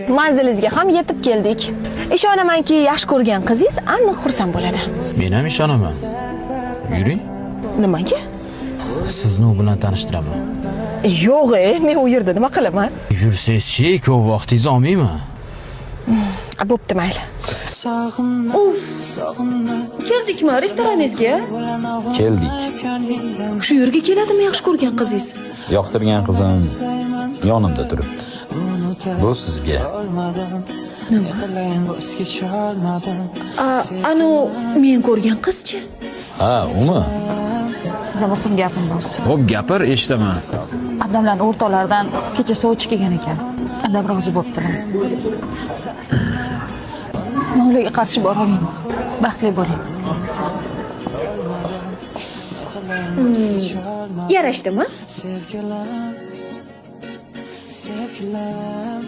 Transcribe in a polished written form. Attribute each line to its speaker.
Speaker 1: Manzilingizga ham yetib keldik. Ishonamanki, yaxshi ko'rgan qizingiz aniq xursand bo'ladi.
Speaker 2: Men ham ishonaman. Yuring.
Speaker 1: Nimaga?
Speaker 2: Sizni u bilan tanishtiraman.
Speaker 1: Yo'q, men u yerda nima qilaman?
Speaker 2: Yursangiz-chi, ko'p vaqtingizni olmayman.
Speaker 1: Bo'pti, mayli. Uf, keldikmi restorangizga?
Speaker 3: Keldik.
Speaker 1: Shu yerga keladimi yaxshi ko'rgan qizingiz?
Speaker 3: Yoqtirgan qizim yonimda turibdi. Bu sizga.
Speaker 1: Anu men ko'rgan qizchi?
Speaker 3: Ha, umi?
Speaker 4: Sizda muhim gapim bor.
Speaker 2: Xo'p, gapir, eshitaman.
Speaker 4: Adamlarning o'rtoqlaridan kecha sovchi kelgan ekan. Adam rozi bo'ptilar. Men ularga qarshi bora olmayman. Baxtli bo'ling.
Speaker 1: Yarashdimi?
Speaker 5: Sevgilim